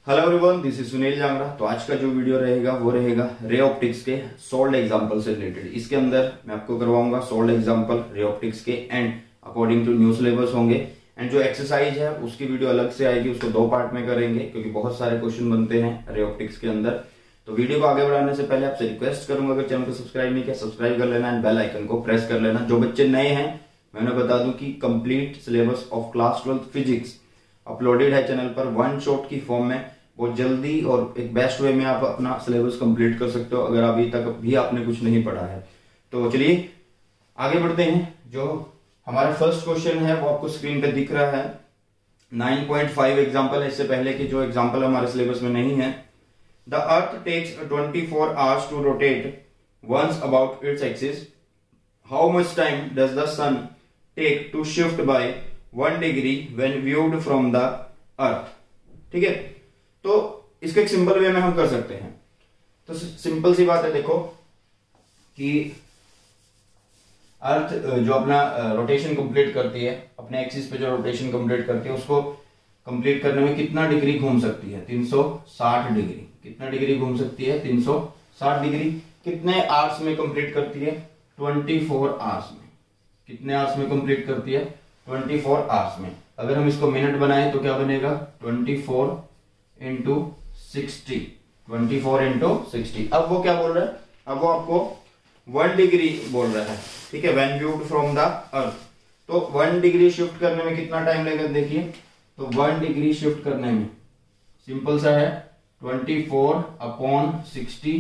Hello everyone, this is Sunil Jangra. तो आज का जो वीडियो रहेगा वो रहेगा रे ऑप्टिक्स के सोल्ड एग्जांपल से रिलेटेड। इसके अंदर मैं आपको करवाऊंगा सोल्ड एग्जांपल रे ऑप्टिक्स के and according to new syllabus होंगे। एंड जो एक्सरसाइज है उसकी वीडियो अलग से आएगी, उसको 2 पार्ट में करेंगे क्योंकि बहुत सारे क्वेश्चन बनते हैं रे ऑप्टिक्स के अंदर। तो वीडियो को आगे बढ़ाने से पहले आपसे रिक्वेस्ट करूंगा, अगर चैनल को सब्सक्राइब नहीं किया सब्सक्राइब कर लेना एंड बेल आइकन को प्रेस कर लेना। जो बच्चे नए हैं मैं उन्हें बता दूं कि complete syllabus of class 12 physics uploaded है चैनल पर वन शॉट की फॉर्म में। बहुत जल्दी और एक बेस्ट वे में आप अपना सिलेबस कंप्लीट कर सकते हो अगर अभी तक भी आपने कुछ नहीं पढ़ा है। तो चलिए आगे बढ़ते हैं। जो हमारा फर्स्ट क्वेश्चन है वो आपको स्क्रीन पे दिख रहा है। 9.5 एग्जांपल है, इससे पहले के जो एग्जांपल हमारे सिलेबस में नहीं है। The earth takes 24 hours to rotate once about its axis. How much time does the sun take to shift by 1 degree when viewed from the earth. ठीक है, तो इसको एक सिंपल वे में हम कर सकते हैं। तो सिंपल सी बात है, देखो कि अर्थ जो अपना रोटेशन कंप्लीट करती है, अपने एक्सिस पे जो रोटेशन कंप्लीट करती है उसको कंप्लीट करने में कितना डिग्री घूम सकती है? 360 डिग्री। कितना डिग्री घूम सकती है? 360 डिग्री। कितने आवर्स में कंप्लीट करती है? 24 आवर्स में। कितने आवर्स में कंप्लीट करती है? 24 आवर्स में। अगर हम इसको मिनट बनाए तो क्या बनेगा? 24 इंटू 60। 24 इंटू 60। अब वो क्या बोल रहा है? अब वो आपको 1 डिग्री बोल रहा है। ठीक है, व्हेन व्यूड फ्रॉम द अर्थ। तो 1 डिग्री शिफ्ट करने में कितना टाइम लगेगा? देखिए, तो 1 डिग्री शिफ्ट करने में सिंपल सा है 24 अपॉन 60,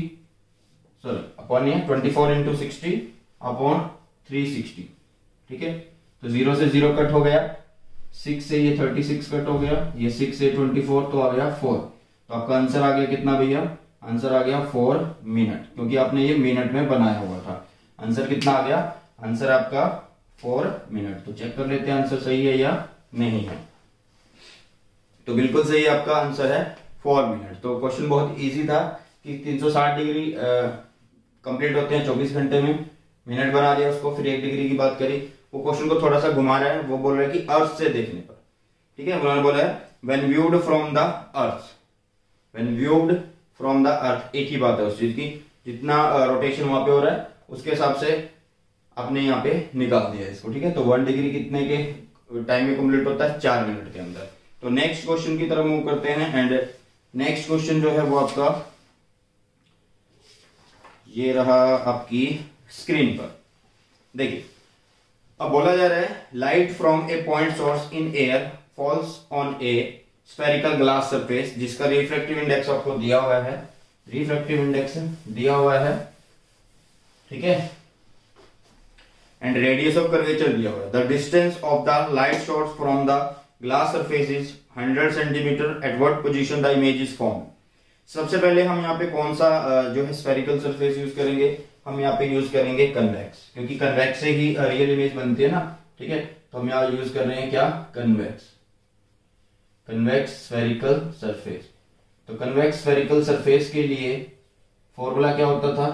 सॉरी अपॉन ये 24 इंटू 60 अपॉन 360। ठीक है, तो 0 से 0 कट हो गया, 6 से ये 36 कट हो गया, ये 6 से 24 तो आ गया 4। तो आपका आंसर आ गया कितना भैया? आंसर आ गया 4 मिनट, क्योंकि आपने ये मिनट में बनाया हुआ था। आंसर कितना आ गया? आंसर आपका 4 मिनट। तो चेक कर लेते हैं आंसर सही है या नहीं है। तो बिल्कुल सही आपका आंसर है 4 मिनट। तो क्वेश्चन बहुत इजी था कि 360 डिग्री कंप्लीट होते हैं 24 घंटे में। मिनट बना दिया उसको, फिर 1 डिग्री की बात करी। वो क्वेश्चन को थोड़ा सा घुमा रहा है, वो बोल रहा है कि अर्थ से देखने पर। ठीक है, उन्होंने बोला है when viewed from the earth. When viewed from the अर्थ, एक ही बात है उस चीज की। जितना रोटेशन वहां पे हो रहा है उसके हिसाब से आपने यहाँ पे निकाल दिया इसको। ठीक है, तो 1 डिग्री कितने के टाइम में कंप्लीट होता है? 4 मिनट के अंदर। तो नेक्स्ट क्वेश्चन की तरफ मूव करते हैं। एंड नेक्स्ट क्वेश्चन जो है वो आपका ये रहा आपकी स्क्रीन पर। देखिए, अब बोला जा रहा है light from A point source in air falls on A spherical glass surface, जिसका रिफ्रैक्टिव इंडेक्स आपको दिया हुआ है। रिफ्रैक्टिव इंडेक्स दिया हुआ है, ठीक है, एंड रेडियस ऑफ कर्वेचर दिया हुआ है। The distance of the light shots from the glass surface is 100 centimetre. At what position the image is form. सबसे पहले हम यहाँ पे कौन सा जो है स्फेरिकल सरफेस यूज करेंगे? हम यहाँ पे यूज करेंगे कन्वेक्स, क्योंकि कन्वेक्स से ही रियल इमेज बनती है ना। ठीक है, तो हम यहाँ यूज कर रहे हैं क्या? कन्वेक्स। Convex spherical surface. तो कन्वेक्स स्फेरिकल सरफेस के लिए फॉर्मूला क्या होता था?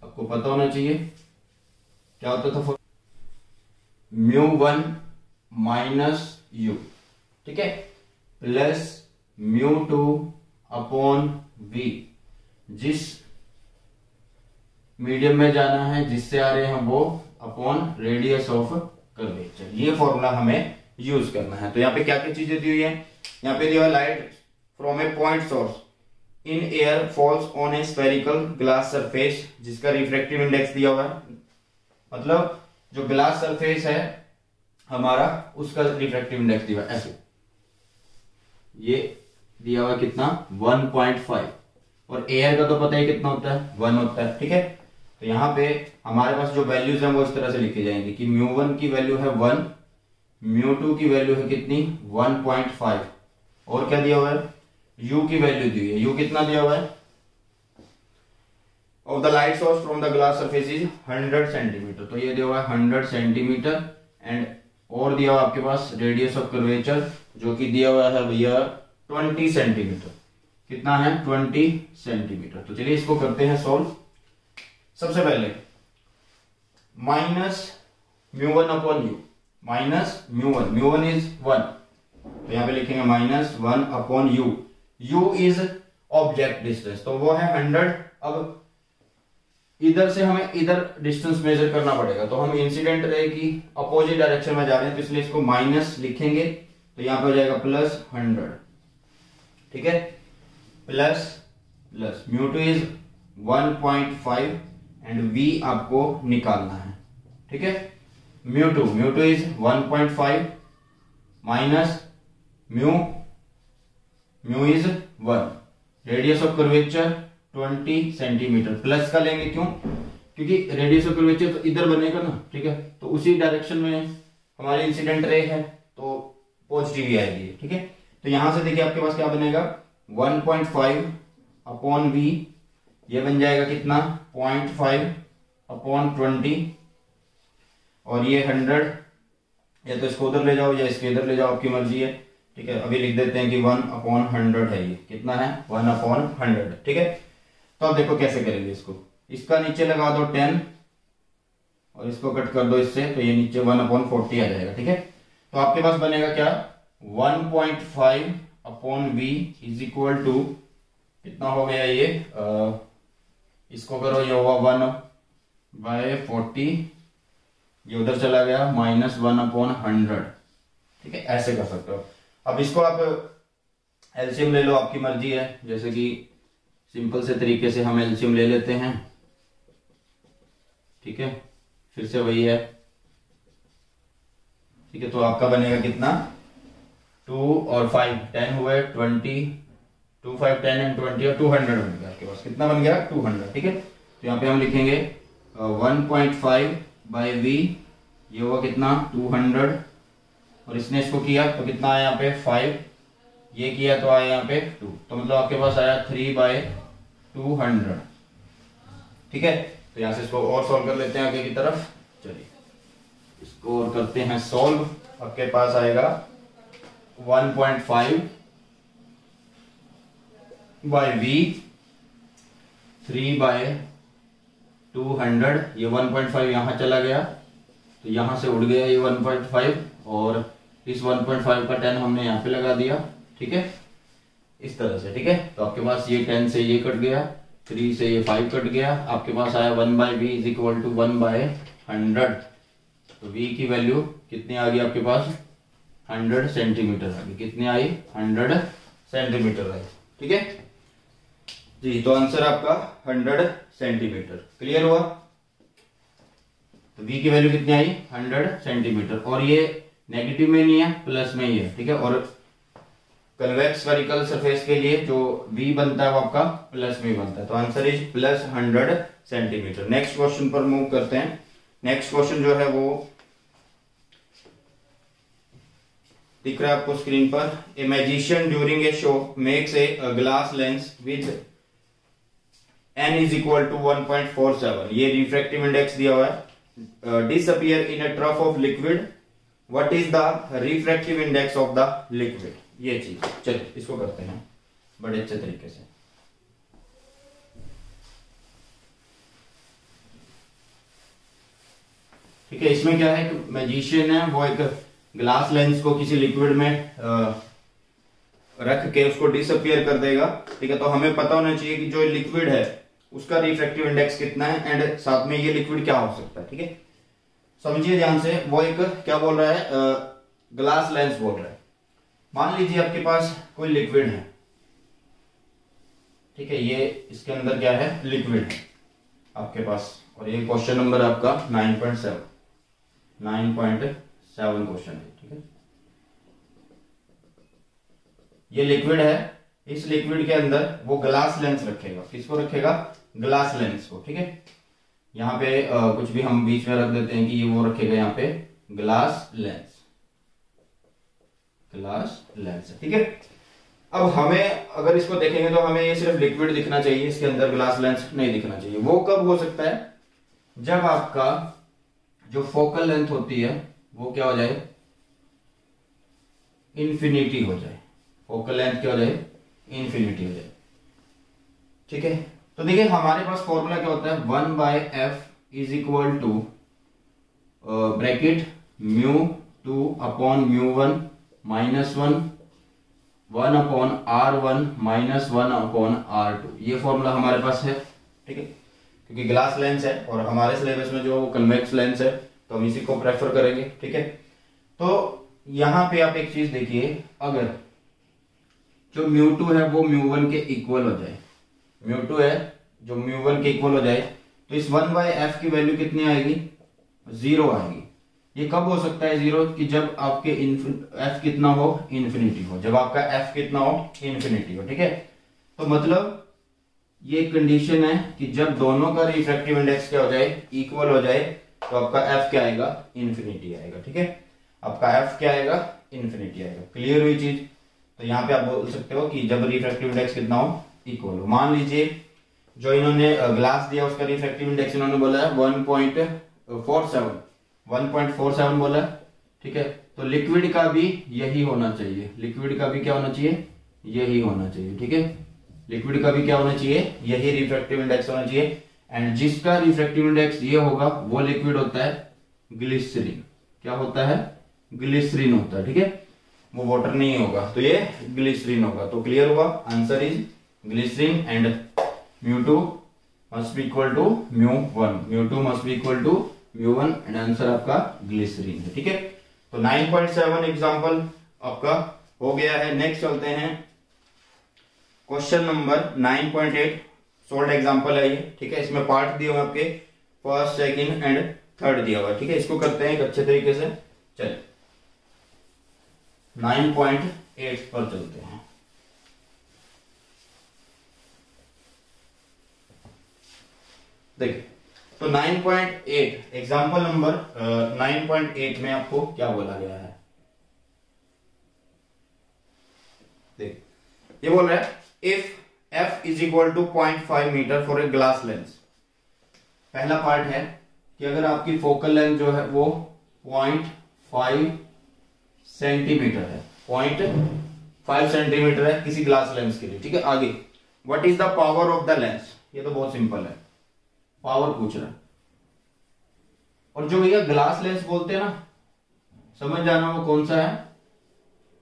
आपको पता होना चाहिए। क्या होता था? μ1 माइनस u, ठीक है, प्लस μ2 अपॉन v। जिस मीडियम में जाना है, जिससे आ रहे हैं वो, अपॉन रेडियस ऑफ कर्वेचर। ये फॉर्मूला हमें यूज करना है। तो यहाँ पे क्या क्या चीजें दी हुई है? यहाँ पे दिया light from A point source in air falls on A spherical glass surface, जिसका रिफ्रैक्टिव इंडेक्स दिया हुआ है। मतलब जो ग्लास सरफेस है हमारा, उसका रिफ्रैक्टिव इंडेक्स दिया हुआ है ऐसे। ये दिया हुआ कितना? 1.5। और एयर का तो पता ही कितना होता है? 1 होता है। ठीक है, तो यहां पे हमारे पास जो वैल्यूज हैं वो इस तरह से लिखी जाएंगी कि μ1 की वैल्यू है 1, μ2 की वैल्यू है कितनी? 1.5। और क्या दिया हुआ है? u की वैल्यू दी है। u कितना दिया हुआ है? Of the light source from the glass surface is 100 centimetre. तो ये दिया हुआ है 100 सेंटीमीटर। एंड और दिया हुआ आपके पास रेडियस ऑफ कर्वेचर, जो कि दिया हुआ है भैया 20 सेंटीमीटर। कितना है? 20 सेंटीमीटर। तो चलिए इसको करते हैं सॉल्व। सबसे पहले minus μ1 upon u, minus μ1 is 1, तो यहां पे लिखेंगे -1 upon u। u is object distance, तो वो है 100। अब इधर से हमें इधर डिस्टेंस मेजर करना पड़ेगा, तो हम इंसिडेंट रे की अपोजिट डायरेक्शन में जा रहे हैं, तो इसलिए इसको माइनस लिखेंगे, तो यहां पे हो जाएगा प्लस 100, ठीक है, plus plus μ2 is 1.5 and v आपको निकालना है, ठीक है। μ2 is 1.5 minus mu is 1, radius of curvature 20 centimetre, plus का लेंगे क्यों, क्योंकि रेडियस ऑफ कर्वेचर तो इधर बनेगा ना, ठीक है, तो उसी डायरेक्शन में हमारी इंसिडेंट रे है, तो पॉजिटिव ही आएगी, ठीक है। तो यहां से देखिए आपके पास क्या बनेगा, 1.5 अपॉन v, ये बन जाएगा कितना 0.5 अपॉन 20, और ये 100, या तो इसको उधर ले जाओ या इसके इधर ले जाओ, आपकी मर्जी है, ठीक है। अभी लिख देते हैं कि 1/100 है, ये कितना है 1/100, ठीक है। तो अब देखो कैसे करेंगे इसको, इसका नीचे लगा दो 10 और इसको कट कर दो इससे, तो ये नीचे 1/40 आ जाएगा, ठीक है। तो आपके पास बनेगा क्या 1.5 upon v is equal to कितना हो गया ये, इसको करो, ये होगा 1/40, ये उधर चला गया -1/100, ठीक है, ऐसे कर सकते हो। अब इसको आप एलसीएम ले लो, आपकी मर्जी है, जैसे कि सिंपल से तरीके से हम एलसीएम ले लेते हैं, ठीक है, फिर से वही है, ठीक है। तो आपका बनेगा कितना 2 और 5 10 हुए 20, 2 5 10 एंड 20 और 200 बन गया आपके पास, कितना बन गया 200, ठीक है। तो यहाँ पे हम लिखेंगे 1.5 बाई v, ये हुआ कितना 200, और इसने इसको किया तो कितना आया यहाँ पे 5, ये किया तो आया यहाँ पे 2, तो मतलब आपके पास आया 3/200, ठीक है। तो यहाँ से इसको और सॉल्व कर लेते हैं आगे की तरफ, चलिए इसको और करते हैं सॉल्व। आपके पास आएगा 1.5 बाई v 3/200, ये 1.5 यहां चला गया, तो यहां से उड़ गया ये 1.5, और इस 1.5 का 10 हमने यहाँ पे लगा दिया, ठीक है, इस तरह से, ठीक है। तो आपके पास ये 10 से ये कट गया, 3 से ये 5 कट गया, आपके पास आया 1/v इज इक्वल टू 1/100, तो v की वैल्यू कितनी आ गई आपके पास 100 सेंटीमीटर आ गई, कितनी आई 100 सेंटीमीटर आई, ठीक है जी। तो आंसर आपका 100 सेंटीमीटर, क्लियर हुआ। तो v की वैल्यू कितनी आई 100 सेंटीमीटर, और ये नेगेटिव में नहीं है, प्लस में ही है, ठीक है। और कन्वेक्स स्फेरिकल सरफेस के लिए जो v बनता है वो आपका प्लस में बनता है, तो answer is plus 100 centimetre. Next question पर मूव करते हैं। नेक्स्ट क्वेश्चन जो है वो दिख रहा है आपको स्क्रीन पर। A magician during a show makes a glass lens with n is equal to 1.47, ये रिफ्रैक्टिव इंडेक्स दिया हुआ है, disappear in a trough of liquid, what is the refractive index of the liquid, ये चीज। चलिए इसको करते हैं बड़े अच्छे तरीके से। ठीक है, इसमें क्या है कि मैजिशियन है वो एक ग्लास लेंस को किसी लिक्विड में रख के उसको डिसअपियर कर देगा, ठीक है। तो हमें पता होना चाहिए कि जो लिक्विड है उसका रिफ्रैक्टिव इंडेक्स कितना है एंड साथ में ये लिक्विड क्या हो सकता है, ठीक है। समझिए ध्यान से, वो एक क्या बोल रहा है, ग्लास लेंस बोल रहा है। मान लीजिए आपके पास कोई लिक्विड है, ठीक है, ये इसके अंदर क्या है लिक्विड है आपके पास, और ये क्वेश्चन नंबर आपका 9.7 क्वेश्चन है, ठीक है। ये लिक्विड है, इस लिक्विड के अंदर वो ग्लास लेंस रखेगा, किसको रखेगा ग्लास लेंस को, ठीक है। यहाँ पे कुछ भी हम बीच में रख देते हैं कि ये वो रखेगा यहाँ पे ग्लास लेंस है, ठीक है। अब हमें अगर इसको देखेंगे तो हमें ये सिर्फ लिक्विड दिखना चाहिए, इसके अंदर ग्लास लेंस नहीं दिखना चाहिए। वो कब हो सकता है, जब आपका जो फोकल लेंथ होती है वो क्या हो जाए इंफिनिटी हो जाए, फोकल लेंथ क्या हो जाए इंफिनिटी हो जाए, ठीक है। तो देखिए हमारे पास फॉर्मूला क्या होता है 1/f is equal to bracket μ2 upon μ1 -1 1/r1 minus 1/r2, ये फॉर्मूला हमारे पास है। ठीक है, क्योंकि ग्लास लेंस है और हमारे सिलेबस में जो कन्वेक्स लेंस है तो हम इसी को प्रेफर करेंगे। ठीक है, तो यहां पे आप एक चीज देखिए, अगर जो μ2 है वो μ1 के इक्वल हो जाए, μ2 है जो μ1 के इक्वल हो जाए, तो इस 1/f की वैल्यू कितनी आएगी, 0 आएगी। ये कब हो सकता है 0, कि जब आपके f कितना हो, इन्फिनिटी हो, जब आपका f कितना हो, इन्फिनिटी हो। ठीक है, तो मतलब ये कंडीशन है कि जब दोनों का रिफ्रैक्टिव इंडेक्स क्या हो जाए, इक्वल हो जाए, तो आपका f क्या आएगा, इन्फिनिटी आएगा। ठीक है, आपका f क्या आएगा, इन्फिनिटी आएगा। क्लियर हुई चीज? तो यहाँ पे आप बोल सकते हो कि जब रिफ्रैक्टिव इंडेक्स कितना हो, इक्वल हो। मान लीजिए जो इन्होंने ग्लास दिया उसका रिफ्रैक्टिव इंडेक्स इन्होंने बोला है 1.47 बोला है। ठीक है, तो लिक्विड का भी यही होना चाहिए, लिक्विड का भी क्या होना चाहिए, यही होना चाहिए। ठीक है, लिक्विड का भी क्या होना चाहिए, यही रिफ्रैक्टिव इंडेक्स होना चाहिए। एंड जिसका रिफ्रैक्टिव इंडेक्स ये होगा वो लिक्विड होता है ग्लिसरीन। क्या होता है, ग्लिसरीन होता है। ठीक है, वो वाटर नहीं होगा, तो ये ग्लिसरीन होगा। तो क्लियर हुआ, answer is glycerine and μ2 must be equal to μ1, μ2 must be equal to μ1 and answer आपका ग्लिसरीन है। ठीक है, तो 9.7 एग्जांपल आपका हो गया है। नेक्स्ट चलते हैं क्वेश्चन नंबर 9.8, सोल्ड एग्जांपल है ये। ठीक है, इसमें पार्ट दिए हुए आपके फर्स्ट, सेकंड एंड थर्ड दिया हुआ है। ठीक है, इसको करते हैं एक अच्छे तरीके से। चलिए 9.8 पर चलते हैं। देखिए, तो 9.8 एग्जाम्पल नंबर 9.8 में आपको क्या बोला गया है, देख ये बोल रहा है if f is equal to 0.5 metre for a glass lens. पहला पार्ट है कि अगर आपकी फोकल लेंथ जो है वो 0.5 सेंटीमीटर है, 0.5 सेंटीमीटर है किसी ग्लास लेंस के लिए। ठीक है, आगे what is the power of the lens, ये तो बहुत सिंपल है, पावर पूछ रहा है। और जो भैया ग्लास लेंस बोलते हैं ना, समझ जाना वो कौन सा है,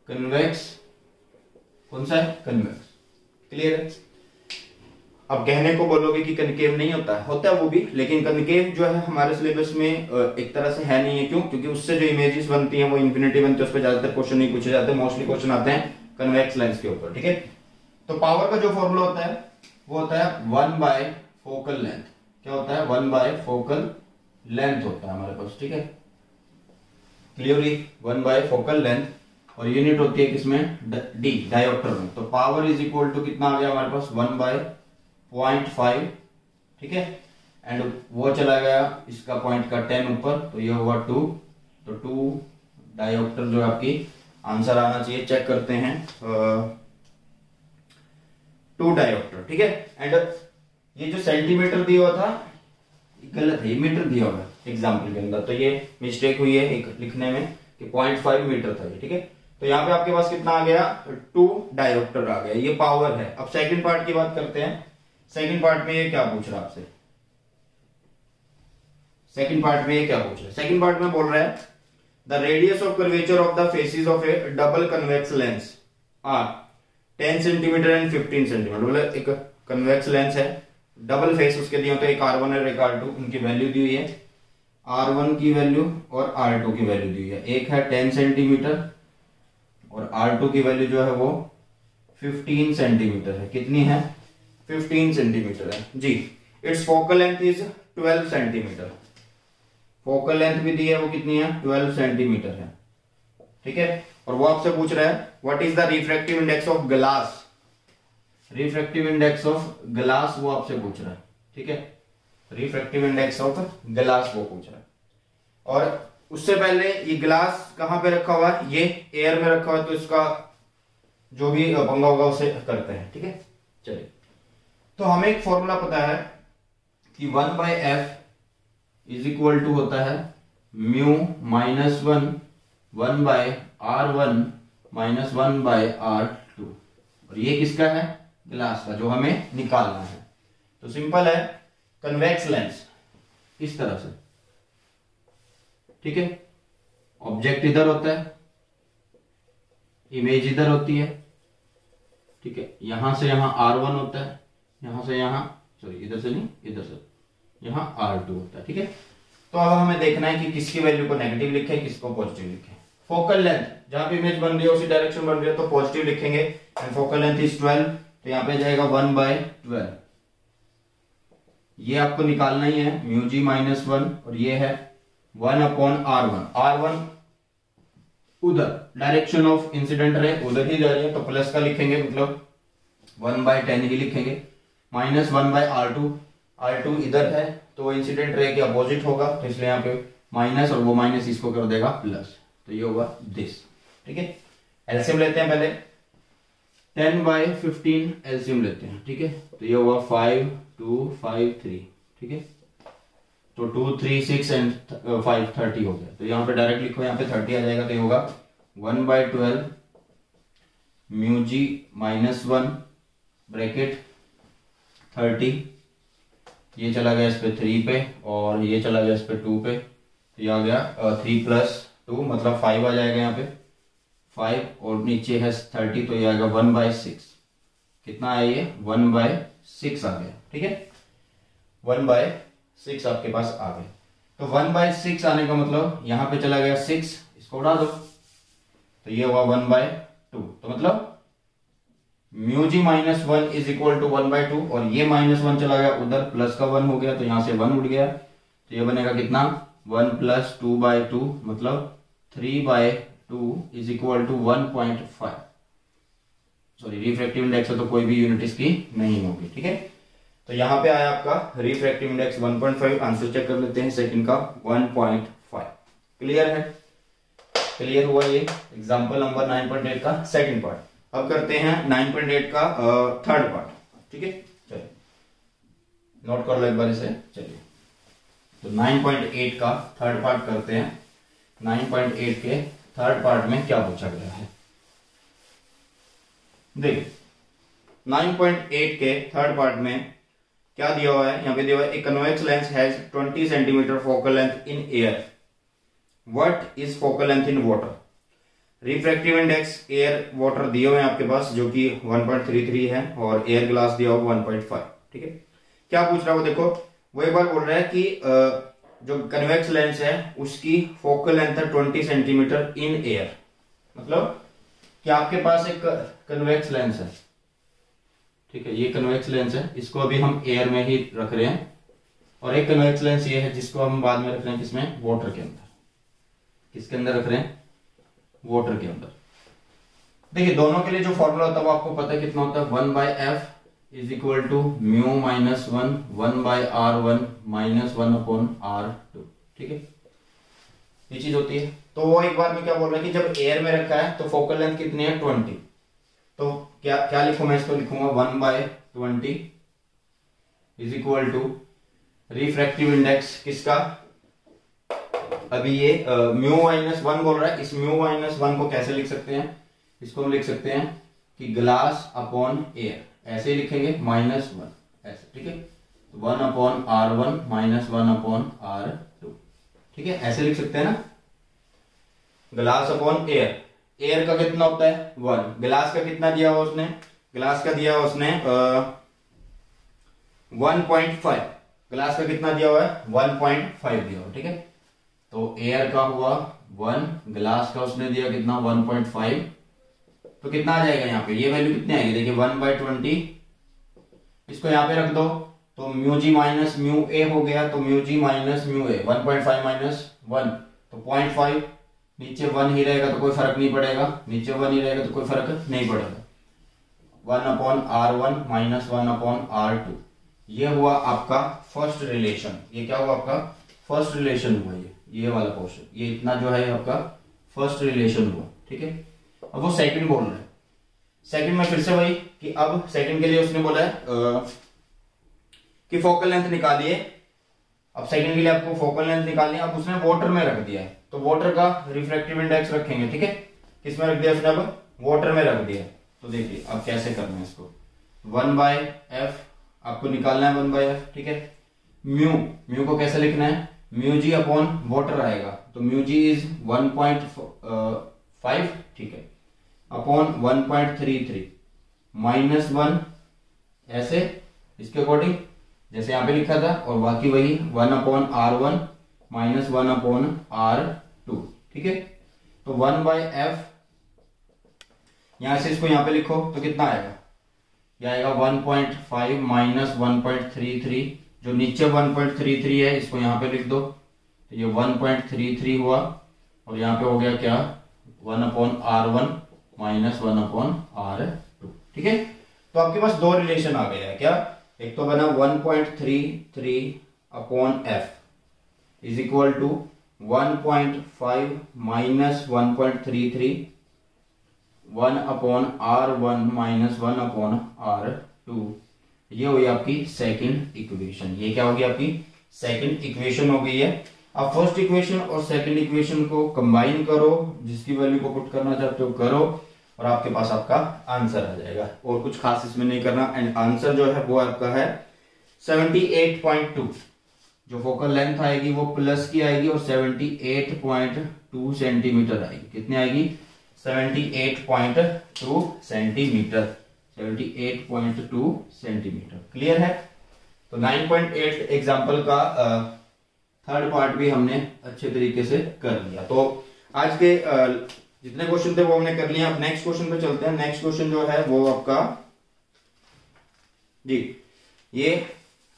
कन्वेक्स। कौन सा है, कन्वेक्स। क्लियर है? अब कहने को बोलोगे कि कनकेव नहीं होता है, होता है वो भी, लेकिन कनकेव जो है हमारे सिलेबस में एक तरह से है नहीं है। क्यों? क्योंकि उससे जो इमेजेस बनती हैं वो इंफिनिटी बनती है, उस पर ज्यादातर क्वेश्चन नहीं पूछे जाते, मोस्टली क्वेश्चन आते हैं कन्वेक्स लेंस के ऊपर। ठीक है, तो पावर का जो फॉर्मूला होता है वो होता है 1 फोकल लेंथ। क्या होता है, 1 फोकल लेंथ होता है हमारे पास। ठीक है, क्लियरली 1 फोकल लेंथ, और यूनिट होती है किसमें, डी, डायोप्टर में। तो पावर इज इक्वल टू कितना आ गया हमारे पास, 1/0.5। ठीक है, एंड वो चला गया इसका पॉइंट का 10 ऊपर, तो ये हुआ 2। तो 2 डायोप्टर जो आपकी आंसर आना चाहिए, चेक करते हैं 2 डायोप्टर। ठीक है, एंड ये जो सेंटीमीटर दिया हुआ था गलत है, ये मीटर दिया हुआ है एग्जाम्पल के अंदर, तो ये मिस्टेक हुई है एक लिखने में कि 0.5 मीटर था ये। ठीक है, तो यहाँ पे आपके पास कितना आ गया, 2 डायोप्टर आ गया, ये पावर है। अब सेकंड पार्ट की बात करते हैं। सेकंड पार्ट में ये क्या पूछ रहा है आपसे, सेकंड पार्ट में ये क्या पूछ रहा है, सेकंड पार्ट में बोल रहा है the radius of curvature of the faces of a double convex lens are 10 centimetre and 15 centimetre. मतलब एक कन्वेक्स लेंस है, डबल फेस उसके दिए तो एक R1 और एक R2, उनकी वैल्यू दी हुई है, R1 की वैल्यू और R2 की वैल्यू दी हुई है। एक है 10 सेंटीमीटर और R2 की वैल्यू जो है वो 15 सेंटीमीटर है। कितनी है, 15 सेंटीमीटर है जी। It's focal length is 12 centimetre, focal length भी दी है, वो कितनी है, 12 सेंटीमीटर है। ठीक है, और वो आपसे पूछ रहा है what is the refractive index of glass, refractive index of glass वो आपसे पूछ रहा है। ठीक है, रिफ्रैक्टिव इंडेक्स ऑफ ग्लास वो पूछ रहा है। और उससे पहले ये ग्लास कहां पे रखा हुआ है, ये एयर में रखा हुआ है, तो इसका जो भी पंगा होगा उसे करते हैं। ठीक है, चलिए, तो हमें एक फॉर्मूला पता है कि 1/f इज इक्वल टू होता है mu minus 1/r1 minus 1/r2, और ये किसका है, ग्लास का, जो हमें निकालना है। तो सिंपल है, कन्वेक्स लेंस इस तरह से। ठीक है, ऑब्जेक्ट इधर होता है, इमेज इधर होती है, ठीक है, यहां से यहां R1 होता है, यहां से यहां, सॉरी इधर से नहीं, इधर से यहां R2 होता है। ठीक है, तो अब हमें देखना है कि किसकी वैल्यू को नेगेटिव लिखे, किसको पॉजिटिव लिखे। फोकल लेंथ जहां पे इमेज बन रही है उसी डायरेक्शन बन रही है तो पॉजिटिव लिखेंगे, एंड फोकल लेंथ इज 12, तो यहाँ पे जाएगा 1/12। ये आपको निकालना ही है, म्यू जी -1, और ये है 1/R1। R1 उधर डायरेक्शन ऑफ इंसिडेंट रे उधर ही जा रही है तो प्लस का लिखेंगे, मतलब 1/10 ही लिखेंगे, -1/R2। R2 इधर है तो इंसिडेंट रे के अपोजिट होगा, तो इसलिए यहाँ पे माइनस, और वो माइनस इसको कर देगा प्लस, तो ये होगा दिस। ठीक है, एलसीएम लेते हैं पहले, 10/15 एलसीएम लेते हैं। ठीक है, तो ये होगा 5, 2, 5, 3। ठीक है, तो 2, 3, 6 एंड 5 30 हो गया, तो यहाँ पे डायरेक्ट लिखो, यहाँ पे 30 आ जाएगा, तो ये होगा 1/12 म्यू जी -1 ब्रैकेट 30, ये चला गया इस पे 3 पे, और ये चला गया इस पे 2 पे, तो ये आ गया 3 + 2 मतलब 5 आ जाएगा यहाँ पे 5, और नीचे है 30 तो ये आएगा 1/6। कितना है ये 1/6 आ गया। ठीक है, 1/6 आपके पास आ गया, तो 1/6 आने का मतलब यहाँ पे चला गया 6, इसको उड़ा दो, तो ये हुआ 1/2, तो मतलब mu g -1 is equal to 1/2, और ये -1 चला गया उधर, प्लस का 1 हो गया तो यहां से 1 उड़ गया, तो ये बनेगा कितना 1 + 2/2 मतलब 3/2 is equal to 1.5। Sorry, refractive index है तो कोई भी यूनिट इसकी नहीं होगी। ठीक है, तो यहां पे आया आपका रिफ्रैक्टिव इंडेक्स 1.5। आंसर चेक कर लेते हैं सेकंड का, 1.5। क्लियर है, क्लियर हुआ ये एग्जांपल नंबर 9.8 का सेकंड पार्ट। अब करते हैं 9.8 का थर्ड पार्ट। ठीक है, चलिए नोट कर लो एक बार इसे। चलिए, तो 9.8 का थर्ड पार्ट करते हैं। 9.8 के थर्ड पार्ट में क्या पूछा गया है, देखिए 9.8 के थर्ड पार्ट में क्या दिया हुआ है, यहाँ पे दिया हुआ है a convex lens has 20 centimetre focal length in air, what is focal length in water. Refractive index air water दिए हुए हैं आपके पास जो कि 1.33 है, और एयर ग्लास दिया हुआ 1.5। ठीक है, क्या पूछ रहा है वो देखो, वो एक बार बोल रहा है कि जो कन्वेक्स लेंस है उसकी फोकल लेंथ है 20 सेंटीमीटर इन एयर, मतलब कि आपके पास एक कन्वेक्स लेंस है। ठीक है, ये कन्वेक्स लेंस है, इसको अभी हम एयर में ही रख रहे हैं, और एक कन्वेक्स लेंस ये है जिसको हम बाद में रख रहे हैं किसमें, वाटर के अंदर। किसके अंदर रख रहे हैं, वाटर के अंदर। देखिए दोनों के लिए जो फॉर्मूला होता है वो आपको पता है कितना होता है, 1/f is equal to mu -1 1/R1 -1/R2। ठीक है, ये चीज होती है। तो वो एक बार में क्या बोल रहा है कि जब एयर में रखा है तो फोकल लेंथ कितनी है 20, तो क्या क्या लिखूं मैं, इसको लिखूंगा 1/20 is equal to refractive index किसका, अभी ये म्यू -1 बोल रहा है, इस म्यू -1 को कैसे लिख सकते हैं, इसको हम लिख सकते हैं कि ग्लास अपॉन एयर, ऐसे ही लिखेंगे -1 ऐसे। ठीक है, 1/R1 -1/R2। ठीक है, ऐसे लिख सकते हैं ना, ग्लास अपॉन एयर। एयर का कितना होता है 1, ग्लास का कितना दिया हुआ उसने, ग्लास का दिया हुआ उसने 1.5, ग्लास का कितना दिया हुआ है 1.5 दिया हुआ। ठीक है, तो एयर का हुआ 1, ग्लास का उसने दिया कितना 1.5, तो कितना आ जाएगा यहाँ पे, ये वैल्यू कितनी आएगी, देखिए 1/20, इसको यहाँ पे रख दो, तो mu G minus mu A हो गया, तो mu G minus mu A 1.5 - 1 तो 0.5, नीचे 1 ही रहेगा तो कोई फर्क नहीं पड़ेगा, नीचे 1 ही रहेगा तो कोई फर्क नहीं पड़ेगा, 1/R1 -1/R2। ये हुआ आपका फर्स्ट रिलेशन। ये क्या हुआ आपका फर्स्ट रिलेशन हुआ, ये वाला पोर्शन, ये इतना जो है आपका फर्स्ट रिलेशन हुआ। ठीक है, अब वो सेकंड बोल रहा है, सेकंड में फिर से वही कि अब सेकंड के लिए उसने बोला है कि फोकल लेंथ निकालिए। अब सेकंड के लिए आपको फोकल लेंथ निकालनी है, अब उसने वाटर में रख दिया है, तो वाटर का रिफ्रैक्टिव इंडेक्स रखेंगे। ठीक है, किस में रख दिया उसने, अब वाटर में रख दिया। तो देखिए अब कैसे करना है इसको, 1/f आपको निकालना है 1/f। ठीक है, म्यू को कैसे लिखना है, म्यू जी अपॉन वाटर आएगा, तो म्यू जी इज 1.5। ठीक है, अपॉन 1.33, -1 ऐसे इसके अकॉर्डिंग जैसे यहां पे लिखा था, और बाकी वही 1/r1 - 1/r2। ठीक है, तो 1/f, यहां से इसको यहां पे लिखो तो कितना आएगा, यह आएगा 1.5 - 1.33। जो नीचे 1.33 है इसको यहां पे लिख दो, तो ये 1.33 हुआ, और यहां पे हो गया क्या, 1/r1 - 1/r2। ठीक है, तो आपके पास दो रिलेशन आ गया है क्या, एक तो बना 1.33/f is equal to 1.5 - 1.33 1/r1 - 1/r2। ये हुई आपकी सेकंड इक्वेशन। ये क्या होगी, आपकी सेकंड इक्वेशन हो गई है। अब फर्स्ट इक्वेशन और सेकंड इक्वेशन को कंबाइन करो, जिसकी वैल्यू को पुट करना चाहते हो करो, और आपके पास आपका आंसर आ जाएगा। और कुछ खास इसमें नहीं करना, एंड आंसर जो है वो आपका है 78.2। जो फोकल लेंथ आएगी वो प्लस की आएगी, और 78.2 सेंटीमीटर आएगी। कितनी आएगी, 78.2 सेंटीमीटर। 78.2 सेंटीमीटर। क्लियर है। तो 9.8 एग्जाम्पल का थर्ड पार्ट भी हमने अच्छे तरीके से कर लिया। तो आज के जितने क्वेश्चन थे वो हमने कर लिए। अब नेक्स्ट क्वेश्चन पे चलते हैं। नेक्स्ट क्वेश्चन जो है वो आपका जी, ये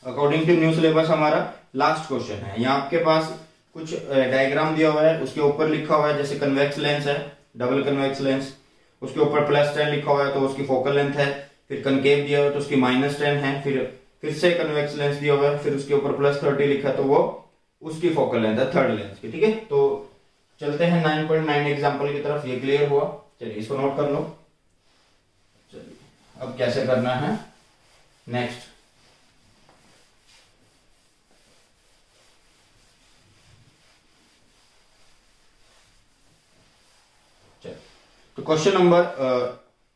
अकॉर्डिंग टू न्यू सिलेबस हमारा लास्ट क्वेश्चन है। यहाँ आपके पास कुछ डायग्राम दिया हुआ है, उसके ऊपर लिखा हुआ है जैसे कन्वेक्स लेंस है, डबल कन्वेक्स लेंस, उसके ऊपर +10 लिखा हुआ है तो उसकी फोकल लेंथ है। फिर कनकेव दिया हुआ है तो उसकी -10 है। फिर से कन्वेक्स लेंस दिया हुआ है, फिर उसके ऊपर +30 लिखा है तो वो उसकी फोकल लेंथ है थर्ड लेंस की। ठीक है, तो चलते हैं 9.9 एग्जाम्पल की तरफ। ये क्लियर हुआ, चलिए इसको नोट कर लो। चलिए अब कैसे करना है नेक्स्ट। चलिए तो क्वेश्चन नंबर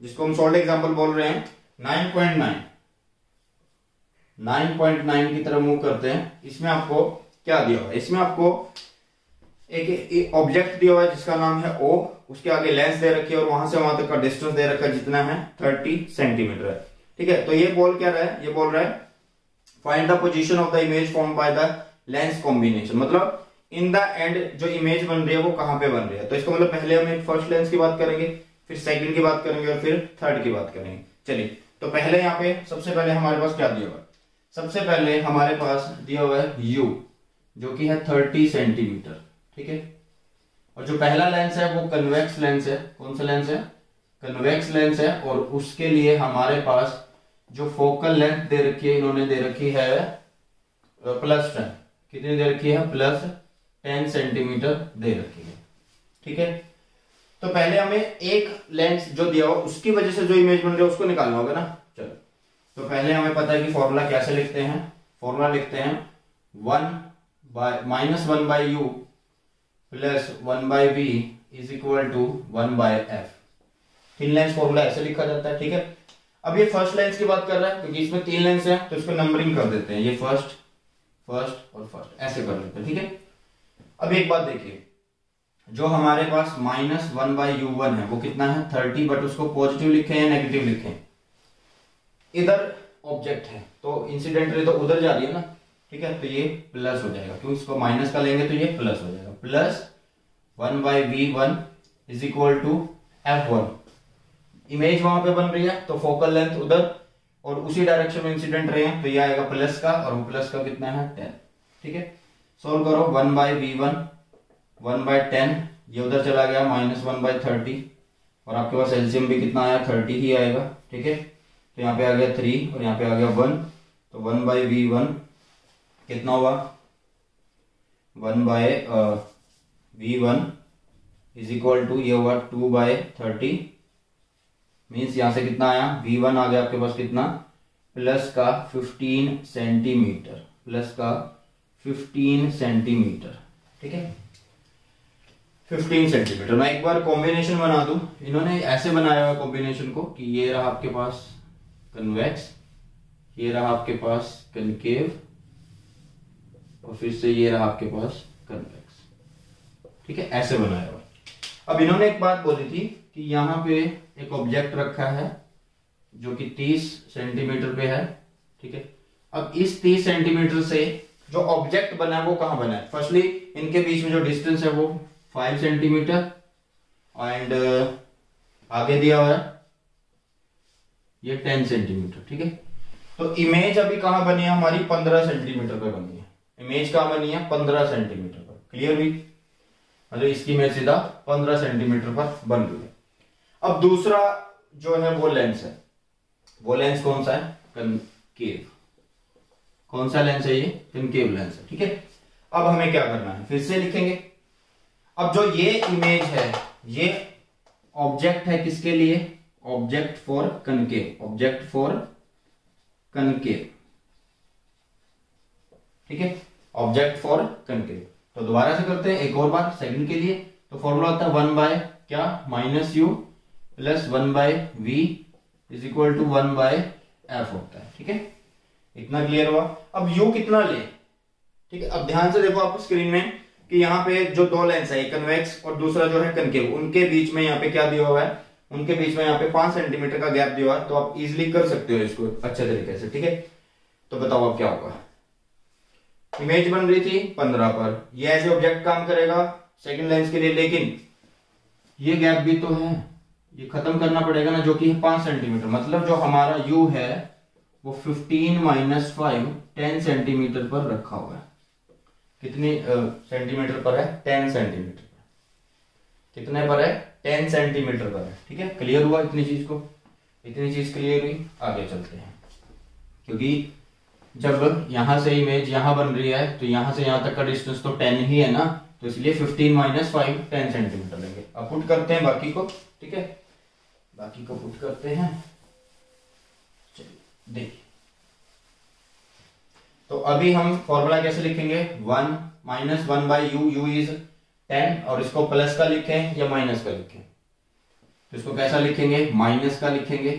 जिसको हम सॉल्व एग्जाम्पल बोल रहे हैं 9.9 की तरफ मूव करते हैं। इसमें आपको क्या दिया हुआ है, इसमें आपको एक ऑब्जेक्ट दिया हुआ है जिसका नाम है O, उसके आगे लेंस दे रखी है और वहां से वहां तक का डिस्टेंस दे रखा है जितना है 30 सेंटीमीटर है। ठीक है, तो ये बोल क्या रहा है, ये बोल रहा है find the position of the image form by the lens combination. मतलब इन द एंड जो इमेज बन रही है वो कहां पे बन रही है। तो इसका मतलब पहले हम एक फर्स्ट लेंस की बात करेंगे, फिर सेकंड की बात करेंगे और फिर थर्ड की बात करेंगे। चलिए तो पहले यहाँ पे सबसे पहले हमारे पास क्या दिया हुआ है, सबसे पहले हमारे पास दिया हुआ है U जो कि है 30 सेंटीमीटर। ठीक है, और जो पहला लेंस है वो कन्वेक्स लेंस है। कौन सा लेंस है, कन्वेक्स लेंस है। और उसके लिए हमारे पास जो फोकल लेंथ दे रखी है, इन्होंने दे रखी है +10। कितनी दे रखी है, +10 सेंटीमीटर दे रखी है। ठीक है, तो पहले हमें एक लेंस जो दिया हो उसकी वजह से जो इमेज बन रही है उसको निकालना होगा ना। चलो तो पहले हमें पता है कि फॉर्मूला कैसे लिखते हैं। फॉर्मूला लिखते हैं 1/-1/u + 1/v is equal to 1/f। तीन लेंस फॉर्मूला ऐसे लिखा जाता है। ठीक है, अब ये फर्स्ट लेंस की बात कर रहा है क्योंकि इसमें 3 लेंस है तो इसको नंबरिंग कर देते हैं। ये फर्स्ट और फर्स्ट ऐसे कर लेते हैं। ठीक है, अब एक बात देखिए, जो हमारे पास -1/u1 है वो कितना है 30, बट उसको पॉजिटिव लिखे या नेगेटिव लिखे। इधर ऑब्जेक्ट है तो इंसिडेंट रे तो उधर जा रही है ना। ठीक है, तो ये प्लस हो जाएगा, क्यों इसको माइनस का लेंगे तो ये प्लस हो जाएगा। +1/v1 is equal to f1। Image वहां पे बन रही है तो फोकल लेंथ उधर और उसी डायरेक्शन में इंसिडेंट रे हैं तो ये आएगा प्लस का, और वो प्लस का कितना है 10। ठीक है, सोल्व करो 1/v1 1/10, ये उधर चला गया -1/30, और आपके पास एलसीएम भी कितना आया 30 ही आएगा। ठीक है, तो यहाँ पे आ गया 3 और यहाँ पे आ गया 1, तो 1/v1 कितना हुआ 1/v1 इज इक्वल टू ये हुआ 2/30। मीन्स यहां से कितना आया v1 आ गया आपके पास कितना प्लस का 15 सेंटीमीटर, प्लस का 15 सेंटीमीटर। ठीक है, 15 सेंटीमीटर। मैं एक बार कॉम्बिनेशन बना दूं। इन्होंने ऐसे बनाया हुआ कॉम्बिनेशन को कि ये रहा आपके पास कन्वेक्स, ये रहा आपके पास कनकेव, और फिर से ये रहा आपके पास कन्वेक्स। ठीक है, ऐसे बनाया हुआ। अब इन्होंने एक बात बोली थी कि यहाँ पे एक ऑब्जेक्ट रखा है, जो कि 30 सेंटीमीटर पे है, ठीक है। अब इस 30 सेंटीमीटर से जो ऑब्जेक्ट बना है वो कहां बना है? फर्स्टली इनके बीच में जो डिस्टेंस है वो 5 सेंटीमीटर एंड आगे दिया हुआ है ये 10 सेंटीमीटर, ठीक है। तो इमेज अभी कहां बनी है हमारी? 15 सेंटीमीटर पे बनी है। इमेज कहां बनी है? 15 सेंटीमीटर पर। क्लियर हुई? मतलब इसकी इमेज सीधा 15 सेंटीमीटर पर बन रही है। अब दूसरा जो है वो लेंस है। वो लेंस कौन सा है? कनकेव। कौन सा लेंस है ये? कनकेव लेंस है, ठीक है। अब हमें क्या करना है? फिर से लिखेंगे। अब जो ये इमेज है ये ऑब्जेक्ट है किसके लिए? Object for concave. Object for concave, ठीक है। Object for concave. तो दोबारा से करते हैं एक और बार सेकंड के लिए। तो फॉर्मूला होता है 1 बाय क्या? Minus u plus 1 by v is equal to 1 by f होता है, ठीक है। इतना क्लियर हुआ? अब यू कितना ले, ठीक है। अब ध्यान से देखो आप स्क्रीन में कि यहाँ पे जो दो लेंस है, एक कन्वेक्स और दूसरा जो है कनकेव, उनके बीच में यहाँ पे क्या दिया हुआ है? उनके बीच में यहाँ पे 5 सेंटीमीटर का गैप दिया हुआ है। तो आप इजिली कर सकते हो इसको अच्छे तरीके से, ठीक है। तो बताओ अब क्या होगा? इमेज बन रही थी 15 पर, ये ऐसे ऑब्जेक्ट काम करेगा सेकंड लेंस के लिए, लेकिन ये गैप भी तो है, ये खत्म करना पड़ेगा ना, जो कि है 5 सेंटीमीटर। मतलब जो हमारा u है वो 15 माइनस 5 10 सेंटीमीटर पर रखा हुआ है। कितनी सेंटीमीटर पर है? 10 सेंटीमीटर पर। कितने पर है? 10 सेंटीमीटर पर है, ठीक है। क्लियर हुआ इतनी चीज को? इतनी चीज क्लियर हुई? आगे चलते हैं, क्योंकि जब यहां से इमेज यहां बन रही है तो यहां से यहां तक का डिस्टेंस तो 10 ही है ना, तो इसलिए 15 माइनस 5 10 सेंटीमीटर लेंगे। अब पुट करते हैं बाकी को, ठीक है। बाकी को पुट करते हैं। चलिए देखिए, तो अभी हम फॉर्मूला कैसे लिखेंगे? 1 minus 1 by you, you is 10, और इसको प्लस का लिखें या माइनस का लिखें? तो इसको कैसा लिखेंगे? माइनस का लिखेंगे,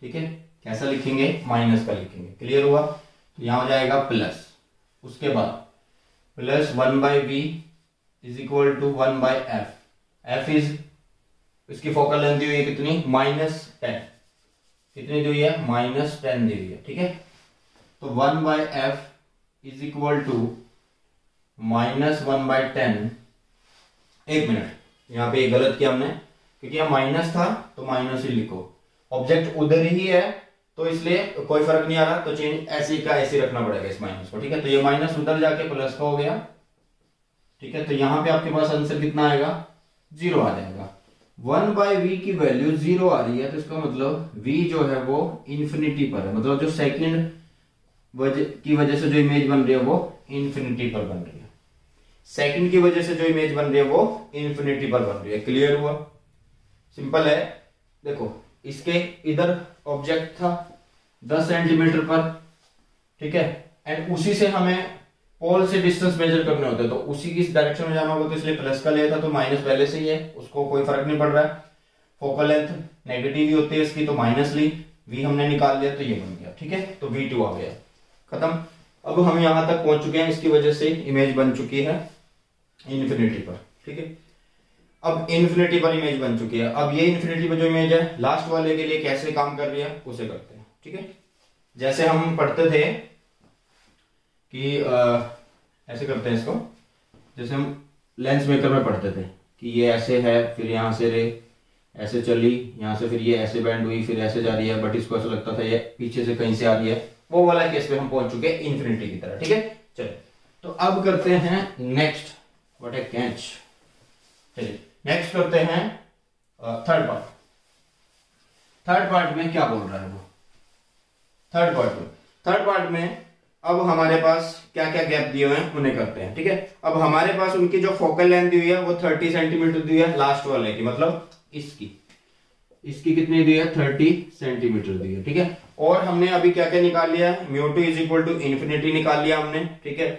ठीक है। कैसा लिखेंगे? माइनस का लिखेंगे। क्लियर हुआ? तो यहां हो जाएगा प्लस, उसके बाद plus 1 by b is equal to 1 by f. F is, इसकी फोकल लेंथ दी हुई है कितनी? -10। कितनी दी हुई है? -10 दी हुई है, ठीक है। तो 1 by f is equal to -1 by 10। एक मिनट, यहां पे गलत किया हमने, क्योंकि यहां माइनस था तो माइनस ही लिखो। ऑब्जेक्ट उधर ही है तो इसलिए कोई फर्क नहीं आ रहा, तो चेंज ऐसे का ऐसे रखना पड़ेगा इस माइनस को, ठीक है। तो ये माइनस उधर जाके प्लस का हो गया, ठीक है। तो यहां पे आपके पास आंसर कितना आएगा? 0 आ जाएगा। 1 बाई वी की वैल्यू 0 आ रही है, तो इसका मतलब v जो है वो इंफिनिटी पर है। मतलब जो सेकंड की वजह से जो इमेज बन रही है वो इंफिनिटी पर बन रही है। सेकंड की वजह से जो इमेज बन रही है वो इंफिनिटी पर बन रही है। क्लियर हुआ? सिंपल है। देखो, इसके इधर ऑब्जेक्ट था 10 सेंटीमीटर पर, ठीक है, एंड उसी से हमें पोल से डिस्टेंस मेजर करने होते हैं, तो उसी की डायरेक्शन में जाना होगा, तो इसलिए प्लस का लिया था, तो माइनस पहले से ही है, उसको कोई फर्क नहीं पड़ रहा है। फोकल लेंथ नेगेटिव ही होती है इसकी, तो माइनस ली, v हमने निकाल लिया, तो ये बन गया, ठीक है। तो v2 आ गया, खत्म। अब हम यहां तक पहुंच चुके हैं, इसकी वजह से इमेज बन चुकी है इन्फिनिटी पर, ठीक है। अब इन्फिनिटी पर इमेज बन चुकी है। अब ये इन्फिनिटी पर जो इमेज है लास्ट वाले के लिए कैसे काम कर रही है उसे करते हैं, ठीक है। जैसे हम पढ़ते थे कि ऐसे करते हैं इसको, जैसे हम लेंस मेकर में पढ़ते थे कि ये ऐसे है, फिर यहां से रे ऐसे चली, यहां से फिर ये ऐसे बैंड हुई, फिर ऐसे जा रही है, बट इसको ऐसा लगता था ये पीछे से कहीं से आ रही है। वो वाला केस पे हम पहुंच चुके हैं इन्फिनिटी की तरह, ठीक है। चलिए, तो अब करते हैं नेक्स्ट, व्हाट ए कैच। चलिए नेक्स्ट करते हैं थर्ड पार्ट। थर्ड पार्ट में क्या बोल रहा है वो? थर्ड पार्ट में अब हमारे पास क्या क्या गैप दिए हुए हैं उन्हें करते हैं, ठीक है। अब हमारे पास उनकी जो फोकल लेंथ दी हुई है वो 30 सेंटीमीटर दी है, लास्ट वाले की, मतलब इसकी कितनी दी है? 30 सेंटीमीटर दी है, ठीक है। और हमने अभी क्या क्या निकाल लिया है? μ2 इज इक्वल टू इन्फिनिटी निकाल लिया हमने, ठीक है।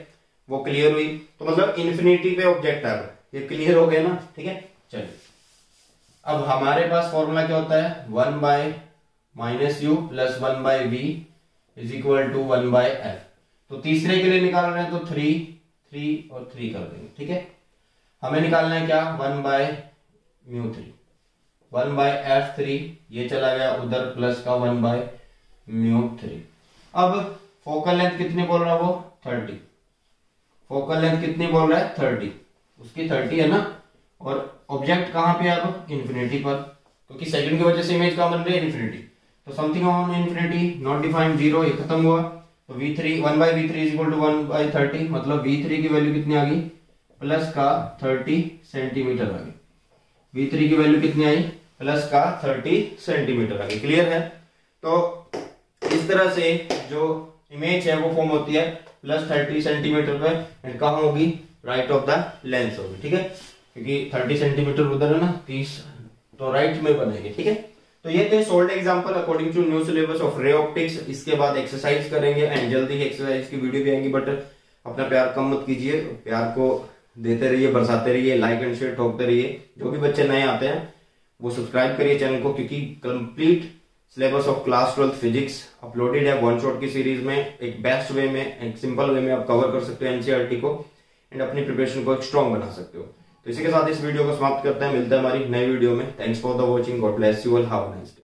वो क्लियर हुई, तो मतलब इन्फिनिटी पे ऑब्जेक्ट है, ये क्लियर हो गया ना, ठीक है। चलिए, अब हमारे पास फॉर्मूला क्या होता है? 1 by minus u plus 1 by v is equal to 1 by f. तो तीसरे के लिए निकाल रहे हैं तो 3 और 3 कर देंगे, ठीक है। हमें निकालना है क्या? 1 बाय μ3। 1/f3, ये चला गया उधर प्लस का 1/μ3। अब फोकल लेंथ कितनी बोल रहा है वो 30, फोकल लेंथ कितनी बोल रहा है 30, उसकी 30 है ना, और ऑब्जेक्ट कहां पे है अब इन्फिनिटी पर, क्योंकि सेकंड की वजह से इमेज कहां बन रही है इन्फिनिटी, तो something on infinity, not defined 0, ये खत्म हुआ। तो v3 1/v3 is equal to 1/30, मतलब v3 की वैल्यू कितनी आ गई प्लस का 30 सेंटीमीटर आ गई, v3 की वैल्यू कितनी आई प्लस का 30 सेंटीमीटर आ गई। क्लियर है? तो इस तरह से जो इमेज है वो फॉर्म होती है प्लस 30 सेंटीमीटर पे, एंड कहाँ होगी राइट ऑफ द लेंस होगी। ठीक है, क्योंकि 30 सेंटीमीटर उधर है ना 30, तो राइट में बनेगी। ठीक है, तो ये थे solved example according to new syllabus of ray optics. इसके बाद एक्सरसाइज करेंगे एंड जल्दी ही एक्सरसाइज की वीडियो भी आएंगी, बट अपना प्यार कम मत कीजिए, प्यार को देते रहिए, बरसाते रहिए, लाइक एंड शेयर ठोकते रहिए। जो भी बच्चे नए आते हैं वो सब्सक्राइब करिए चैनल को, क्योंकि complete syllabus of class 12 physics uploaded है वन शॉट की सीरीज में, एक बेस्ट वे में, एक सिंपल वे में आप कवर कर सकते हो एनसीईआरटी को, एंड अपनी प्रिपरेशन को एक स्ट्रॉन्ग बना सकते हो। तो इसी के साथ इस वीडियो को समाप्त करते हैं, मिलते हैं हमारी नई वीडियो में। Thanks for the watching, God bless you all, have a nice day.